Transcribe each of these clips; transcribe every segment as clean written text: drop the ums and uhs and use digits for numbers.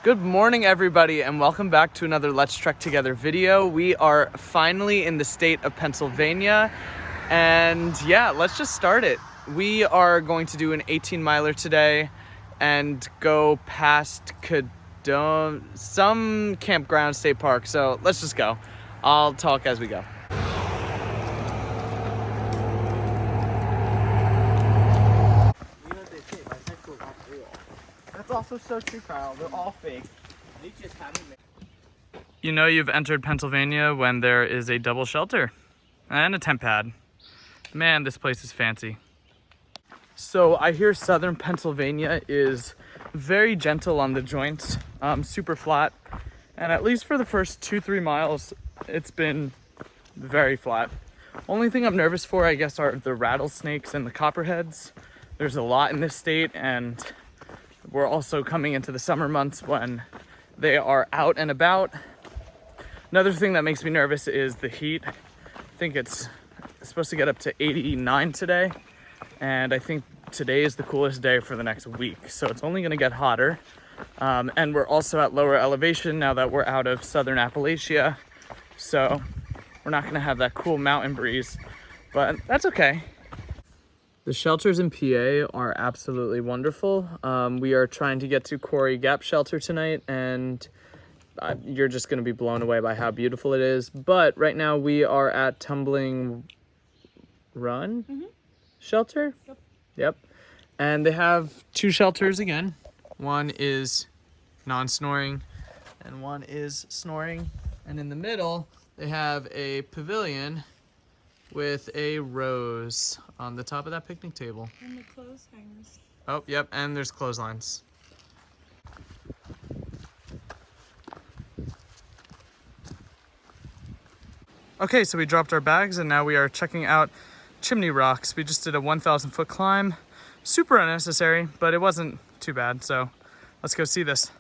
Good morning, everybody, and welcome back to another Let's Trek Together video. We are finally in the state of Pennsylvania, and yeah, let's just start it. We are going to do an 18-miler today and go past some campground state park, so let's just go. I'll talk as we go. That's also so true, Kyle. They're all fake. They just haven't made. You know you've entered Pennsylvania when there is a double shelter and a tent pad. Man, this place is fancy. So I hear southern Pennsylvania is very gentle on the joints, super flat. And at least for the first 2-3 miles, it's been very flat. Only thing I'm nervous for, I guess, are the rattlesnakes and the copperheads. There's a lot in this state, and we're also coming into the summer months when they are out and about. Another thing that makes me nervous is the heat. I think it's supposed to get up to 89 today, and I think today is the coolest day for the next week, so it's only gonna get hotter. And we're also at lower elevation now that we're out of southern Appalachia, so we're not gonna have that cool mountain breeze, but that's okay. The shelters in PA are absolutely wonderful. We are trying to get to Quarry Gap Shelter tonight, and you're just going to be blown away by how beautiful it is. But right now we are at Tumbling Run Shelter. Yep. And they have two shelters again. One is non-snoring and one is snoring. And in the middle, they have a pavilion with a rose on the top of that picnic table. And the clothes hangers. Oh, yep, and there's clotheslines. Okay, so we dropped our bags and now we are checking out Chimney Rocks. We just did a 1,000-foot climb. Super unnecessary, but it wasn't too bad, so let's go see this.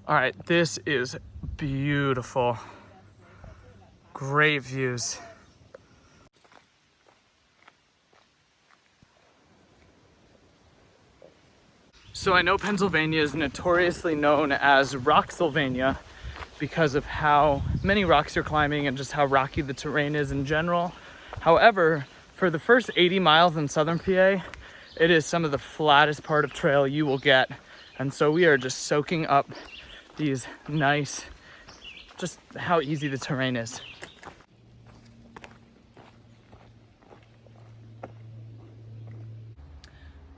All right, this is beautiful. Great views. So I know Pennsylvania is notoriously known as Rocksylvania because of how many rocks you're climbing and just how rocky the terrain is in general. However, for the first 80 miles in southern PA, it is some of the flattest part of trail you will get. And so we are just soaking up these nice, just how easy the terrain is.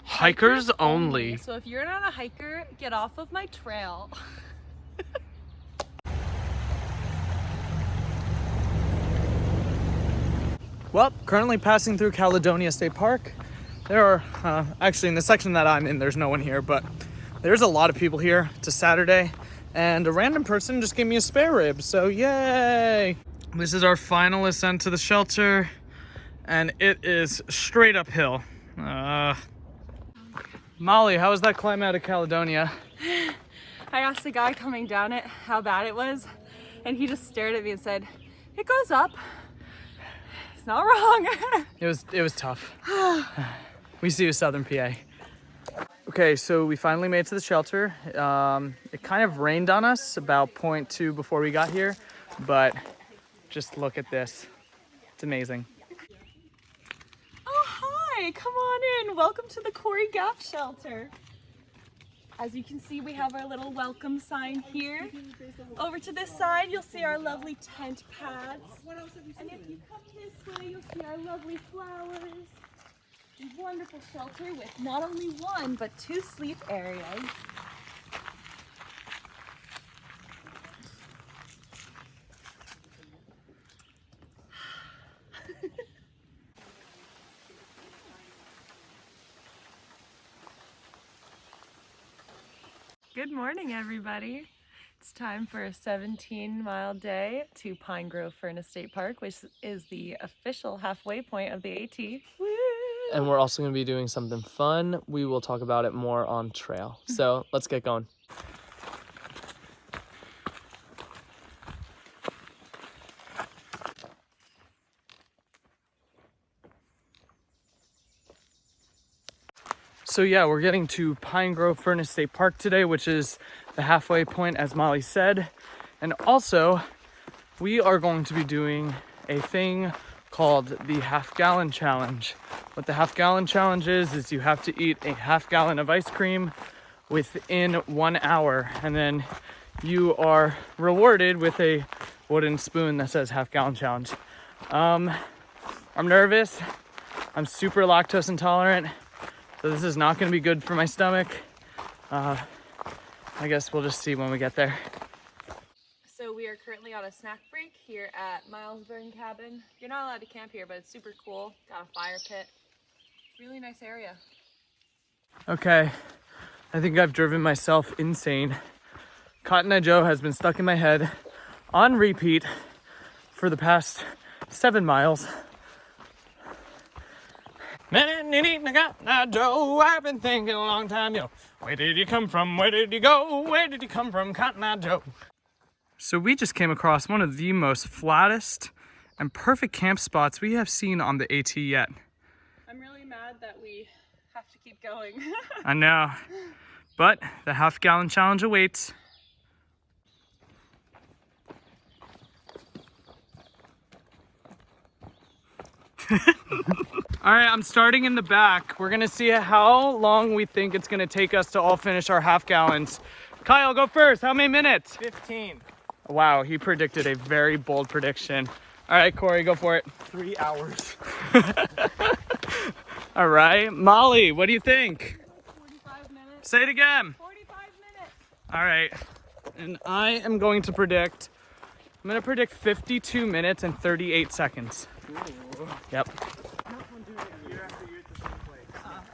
Hikers only. So if you're not a hiker, get off of my trail. Well, currently passing through Caledonia State Park. There are, actually in the section that I'm in, there's no one here, but there's a lot of people here. It's a Saturday, and a random person just gave me a spare rib, so yay! This is our final ascent to the shelter, and it is straight uphill. Molly, how was that climb out of Caledonia? I asked the guy coming down it how bad it was, and he just stared at me and said, "It goes up." It's not wrong. It was tough. We see you, southern PA. Okay, so we finally made it to the shelter. It kind of rained on us about 0.2 before we got here, but just look at this. It's amazing. Oh, hi, come on in. Welcome to the Quarry Gap Shelter. As you can see, we have our little welcome sign here. Over to this side, you'll see our lovely tent pads. And if you come this way, you'll see our lovely flowers. A wonderful shelter with not only one, but 2 sleep areas. Good morning, everybody. It's time for a 17-mile day to Pine Grove Furnace State Park, which is the official halfway point of the AT. Woo! And we're also going to be doing something fun. We will talk about it more on trail. So let's get going. So yeah, we're getting to Pine Grove Furnace State Park today, which is the halfway point, as Molly said. And also, we are going to be doing a thing called the half-gallon challenge. What the half-gallon challenge is you have to eat a half-gallon of ice cream within 1 hour, and then you are rewarded with a wooden spoon that says half-gallon challenge. I'm nervous. I'm super lactose intolerant, so this is not going to be good for my stomach. I guess we'll just see when we get there. So we are currently on a snack break here at Milesburn Cabin. You're not allowed to camp here, but it's super cool. Got a fire pit. Really nice area. Okay, I think I've driven myself insane. Cotton Eye Joe has been stuck in my head on repeat for the past 7 miles. Cotton Eye Joe, I've been thinking a long time, yo. Where did you come from? Where did you go? Where did you come from, Cotton Eye Joe? So we just came across one of the most flattest and perfect camp spots we have seen on the AT yet. I'm really mad that we have to keep going. I know, but the half-gallon challenge awaits. All right, I'm starting in the back. We're gonna see how long we think it's gonna take us to all finish our half gallons. Kyle, go first. How many minutes? 15. Wow, he predicted a very bold prediction. All right, Corey, go for it. 3 hours. All right, Molly, what do you think? 45 minutes. Say it again. 45 minutes. All right, and I am going to predict, 52 minutes and 38 seconds. Ooh. Yep. Not fun doing it year after year at the same place.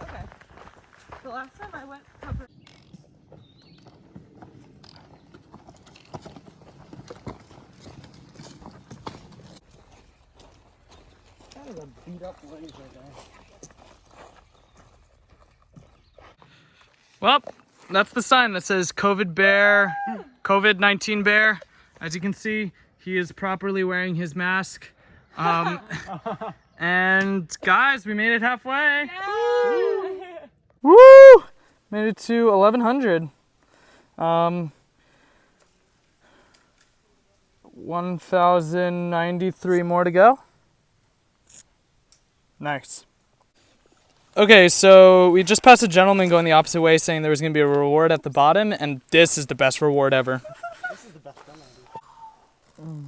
Okay. The last time I went covered. That is a beat up laser there. Well, that's the sign that says COVID bear, COVID-19 bear. As you can see, he is properly wearing his mask. And guys, we made it halfway. Yeah. Woo! Made it to 1100. 1093 more to go. Nice. Okay, so we just passed a gentleman going the opposite way saying there was going to be a reward at the bottom, and this is the best reward ever. This is the best one I do.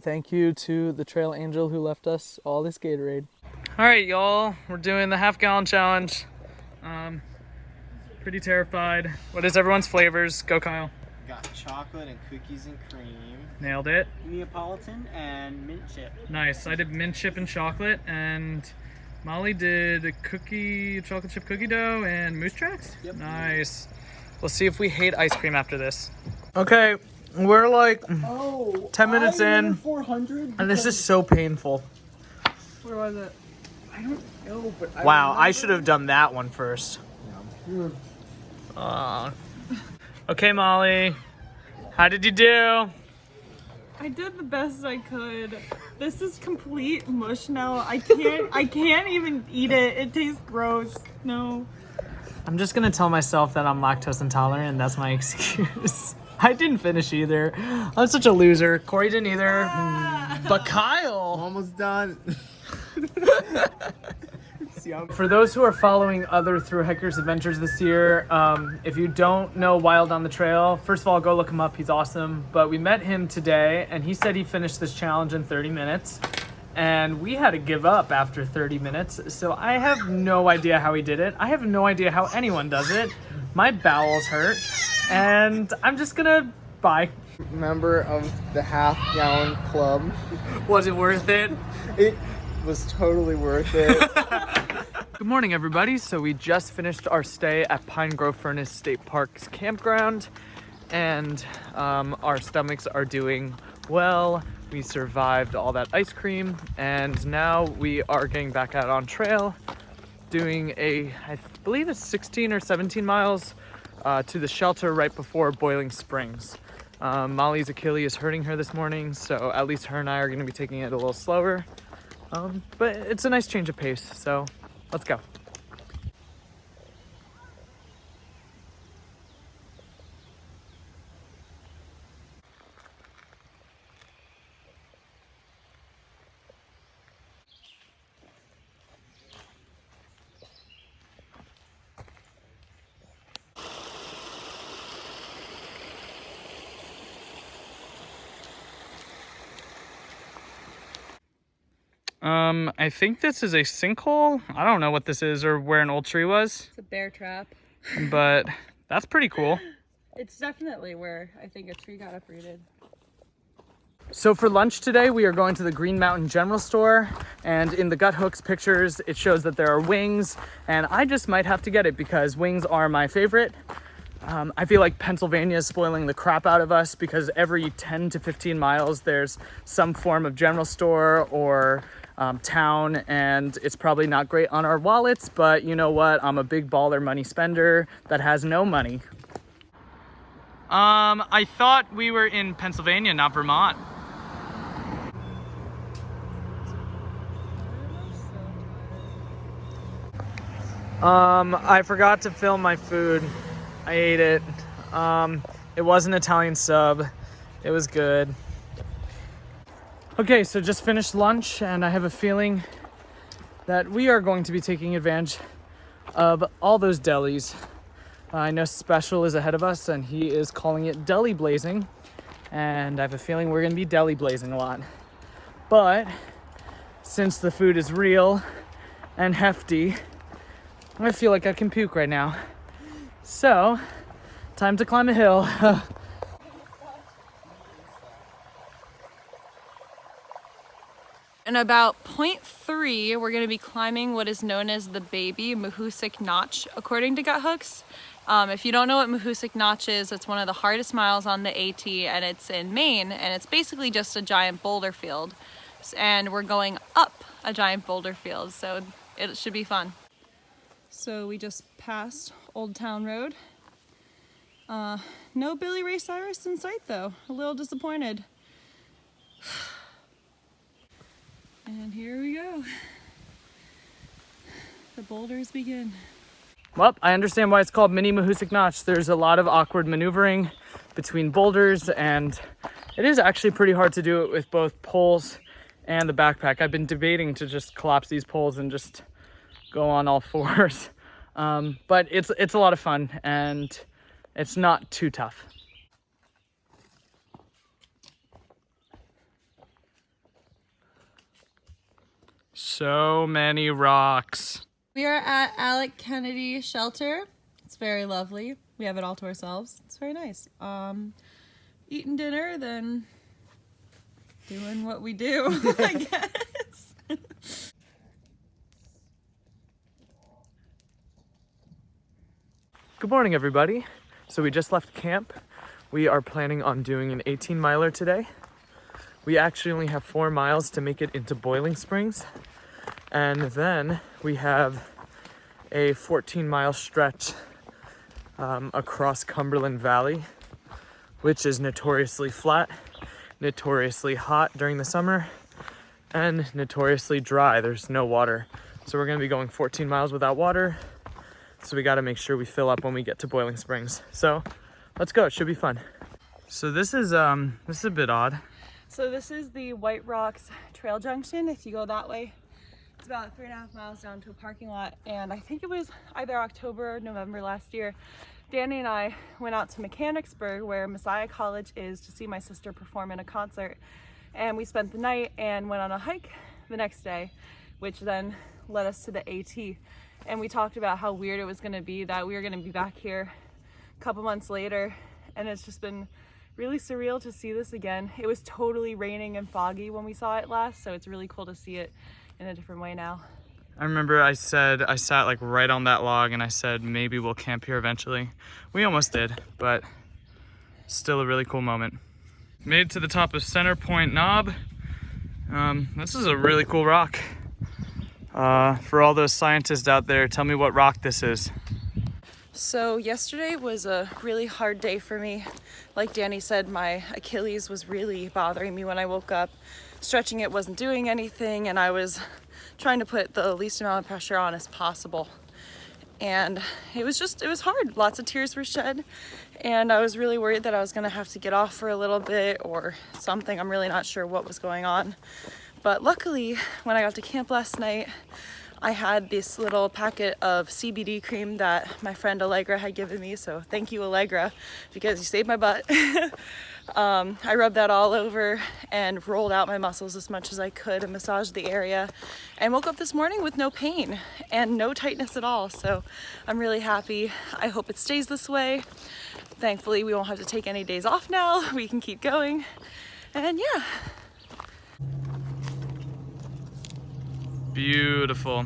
Thank you to the trail angel who left us all this Gatorade. All right, y'all, we're doing the half-gallon challenge. Pretty terrified. What is everyone's flavors? Go, Kyle. Got chocolate and cookies and cream. Nailed it. Neapolitan and mint chip. Nice. I did mint chip and chocolate, and Molly did a chocolate chip cookie dough and moose tracks. Yep. Nice. We'll see if we hate ice cream after this. Okay, we're like 10 minutes in, 400. and this is so painful. Where was it? I don't know, but Wow, I should have done that one first. Okay, Molly, how did you do? I did the best I could. This is complete mush now. I can't even eat it. It tastes gross. No. I'm just gonna tell myself that I'm lactose intolerant, and that's my excuse. I didn't finish either. I'm such a loser. Corey didn't either. But Kyle! almost done. For those who are following other Thru Hikers adventures this year, if you don't know Wild on the Trail, first of all, go look him up. He's awesome. But we met him today, and he said he finished this challenge in 30 minutes. And we had to give up after 30 minutes. So I have no idea how he did it. I have no idea how anyone does it. My bowels hurt. And I'm just gonna bye. Member of the half-gallon club. Was it worth it? It was totally worth it. Good morning, everybody. So we just finished our stay at Pine Grove Furnace State Park's campground, and our stomachs are doing well. We survived all that ice cream, and now we are getting back out on trail, doing I believe it's 16 or 17 miles to the shelter right before Boiling Springs. Molly's Achilles is hurting her this morning, so at least her and I are going to be taking it a little slower. But it's a nice change of pace, so let's go. I think this is a sinkhole. I don't know what this is or where an old tree was, It's a bear trap. but that's pretty cool. It's definitely where I think a tree got uprooted. So for lunch today, we are going to the Green Mountain General Store, and in the Gut Hooks pictures, it shows that there are wings, and I just might have to get it because wings are my favorite. I feel like Pennsylvania is spoiling the crap out of us because every 10 to 15 miles, there's some form of general store or town, and it's probably not great on our wallets, but you know what? I'm a big baller money spender that has no money. I thought we were in Pennsylvania, not Vermont. I forgot to film my food. I ate it. It was an Italian sub. It was good. Okay, so just finished lunch, and I have a feeling that we are going to be taking advantage of all those delis. I know Special is ahead of us, and he is calling it deli blazing, and I have a feeling we're gonna be deli blazing a lot. But since the food is real and hefty, I feel like I can puke right now. So, time to climb a hill. In about 0.3, we're going to be climbing what is known as the Baby Mahoosuc Notch, according to Gut Hooks. If you don't know what Mahoosuc Notch is, it's one of the hardest miles on the AT, and it's in Maine, and it's basically just a giant boulder field. And we're going up a giant boulder field, so it should be fun. So we just passed Old Town Road. No Billy Ray Cyrus in sight though. A little disappointed. And here we go. The boulders begin. Well, I understand why it's called Mini Mahoosuc Notch. There's a lot of awkward maneuvering between boulders, and it is actually pretty hard to do it with both poles and the backpack. I've been debating to just collapse these poles and just go on all fours. But it's a lot of fun, and it's not too tough. So many rocks. We are at Alec Kennedy Shelter. It's very lovely. We have it all to ourselves. It's very nice. Eating dinner, then doing what we do, I guess. Good morning, everybody. So we just left camp. We are planning on doing an 18-miler today. We actually only have 4 miles to make it into Boiling Springs. And then we have a 14-mile stretch across Cumberland Valley, which is notoriously flat, notoriously hot during the summer, and notoriously dry. There's no water. So we're gonna be going 14 miles without water. So we gotta make sure we fill up when we get to Boiling Springs. So let's go, it should be fun. So this is a bit odd. So this is the White Rocks Trail Junction. If you go that way, it's about 3.5 miles down to a parking lot. And I think it was either October or November last year, Danny and I went out to Mechanicsburg, where Messiah College is, to see my sister perform in a concert. And we spent the night and went on a hike the next day, which then led us to the AT. And we talked about how weird it was gonna be that we were gonna be back here a couple months later. And it's just been really surreal to see this again. It was totally raining and foggy when we saw it last, so it's really cool to see it in a different way now. I remember I sat like right on that log and I said, maybe we'll camp here eventually. We almost did, but still a really cool moment. Made it to the top of Center Point Knob. This is a really cool rock. For all those scientists out there, tell me what rock this is. So yesterday was a really hard day for me. Like Danny said, my Achilles was really bothering me when I woke up. Stretching it wasn't doing anything, and I was trying to put the least amount of pressure on as possible. And it was hard. Lots of tears were shed, and I was really worried that I was gonna have to get off for a little bit or something. I'm really not sure what was going on. But luckily, when I got to camp last night, I had this little packet of CBD cream that my friend Allegra had given me, so thank you, Allegra, because you saved my butt. I rubbed that all over and rolled out my muscles as much as I could and massaged the area, and woke up this morning with no pain and no tightness at all. So I'm really happy. I hope it stays this way. Thankfully, we won't have to take any days off now. We can keep going. And yeah. Beautiful.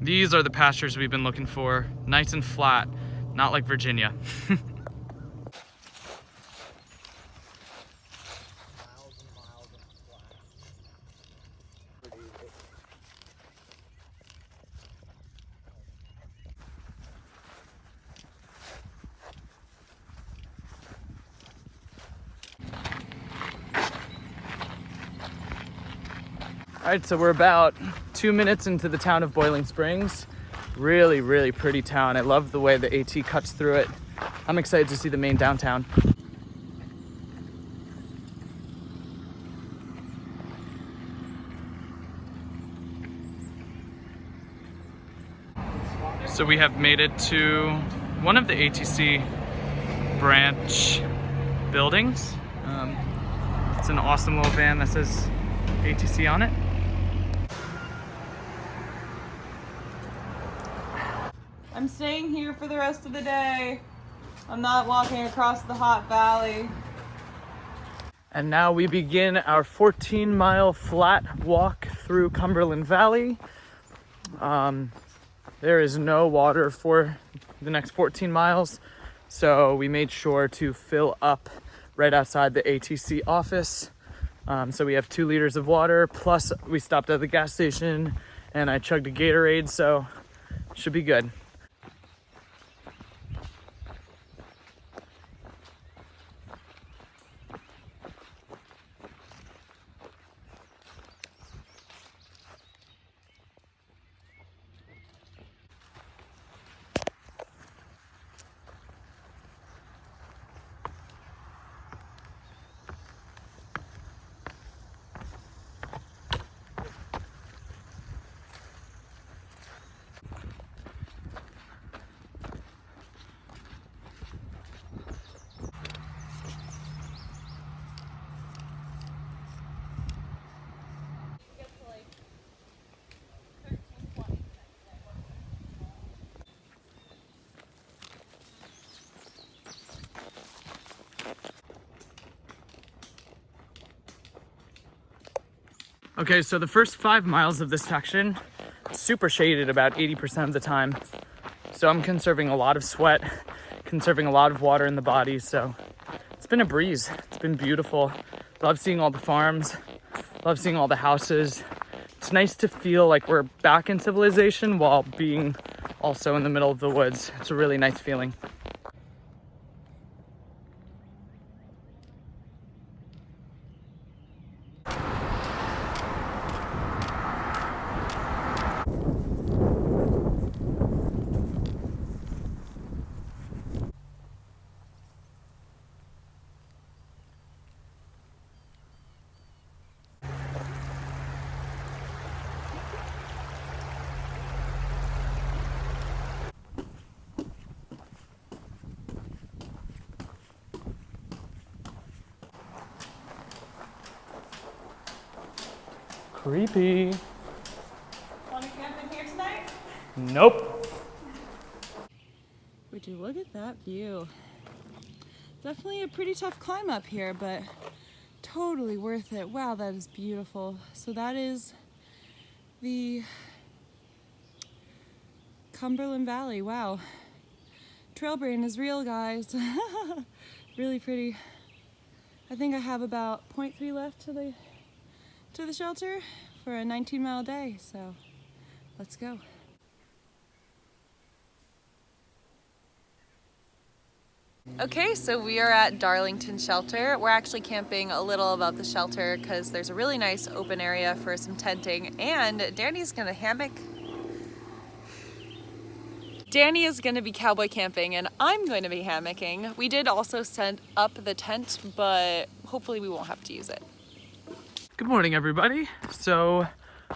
These are the pastures we've been looking for. Nice and flat, not like Virginia. All right, so we're about 2 minutes into the town of Boiling Springs. Really, really pretty town. I love the way the AT cuts through it. I'm excited to see the main downtown. So we have made it to one of the ATC branch buildings. It's an awesome little van that says ATC on it. I'm staying here for the rest of the day. I'm not walking across the hot valley. And now we begin our 14-mile flat walk through Cumberland Valley. There is no water for the next 14 miles, so we made sure to fill up right outside the ATC office. So we have 2 liters of water, plus we stopped at the gas station and I chugged a Gatorade, so it should be good. Okay, so the first 5 miles of this section, super shaded about 80% of the time. So I'm conserving a lot of sweat, conserving a lot of water in the body. So it's been a breeze. It's been beautiful. Love seeing all the farms, love seeing all the houses. It's nice to feel like we're back in civilization while being also in the middle of the woods. It's a really nice feeling. Creepy. Want to camp in here tonight? Nope. Would you look at that view? Definitely a pretty tough climb up here, but totally worth it. Wow, that is beautiful. So that is the Cumberland Valley. Wow. Trail brain is real, guys. Really pretty. I think I have about 0.3 left to the shelter for a 19-mile day, so let's go. Okay, so we are at Darlington Shelter. We're actually camping a little above the shelter because there's a really nice open area for some tenting, and Danny's gonna hammock. Danny is gonna be cowboy camping and I'm going to be hammocking. We did also set up the tent, but hopefully we won't have to use it. Good morning, everybody. So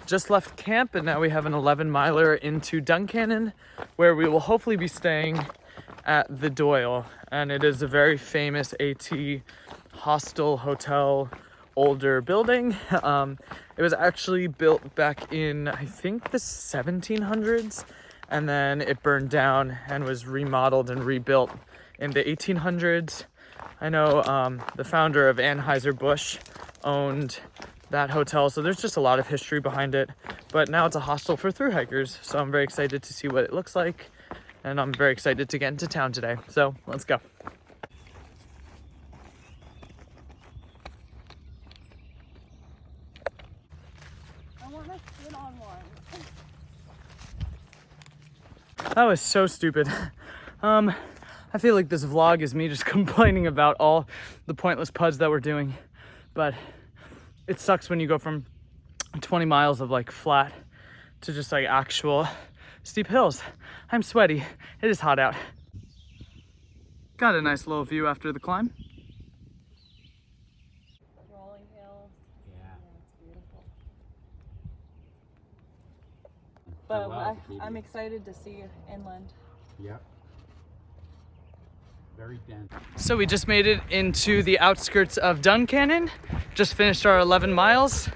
just left camp and now we have an 11-miler into Duncannon, where we will hopefully be staying at the Doyle. And it is a very famous AT hostel hotel older building. It was actually built back in, I think, the 1700s, and then it burned down and was remodeled and rebuilt in the 1800s. I know the founder of Anheuser-Busch owned that hotel, so there's just a lot of history behind it. But now it's a hostel for thru hikers, so I'm very excited to see what it looks like, and I'm very excited to get into town today. So let's go. I want to sit on one. That was so stupid. I feel like this vlog is me just complaining about all the pointless puds that we're doing, but it sucks when you go from 20 miles of like flat to just like actual steep hills. I'm sweaty. It is hot out. Got a nice little view after the climb. Rolling hills. Yeah. It's beautiful. But I'm excited to see inland. Yep. Very dense. So we just made it into the outskirts of Duncannon. Just finished our 11 miles.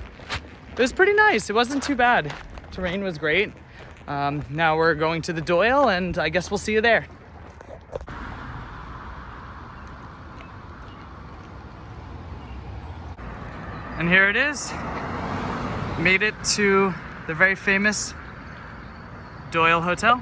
It was pretty nice. It wasn't too bad. Terrain was great. Now we're going to the Doyle, and I guess we'll see you there. And here it is. Made it to the very famous Doyle Hotel.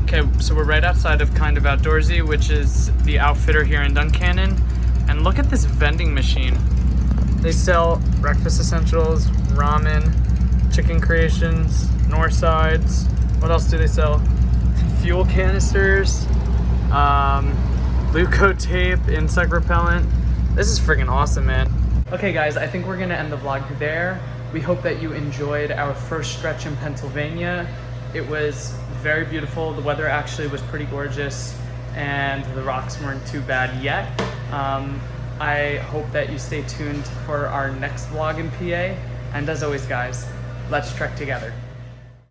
Okay, so we're right outside of Kind of Outdoorsy, which is the outfitter here in Duncannon. And look at this vending machine. They sell breakfast essentials, ramen, chicken creations, Northsides. What else do they sell? Fuel canisters, Leuco tape, insect repellent. This is freaking awesome, man. Okay guys, I think we're gonna end the vlog there. We hope that you enjoyed our first stretch in Pennsylvania. It was very beautiful. The weather actually was pretty gorgeous, and the rocks weren't too bad yet. I hope that you stay tuned for our next vlog in PA. And as always guys, let's trek together.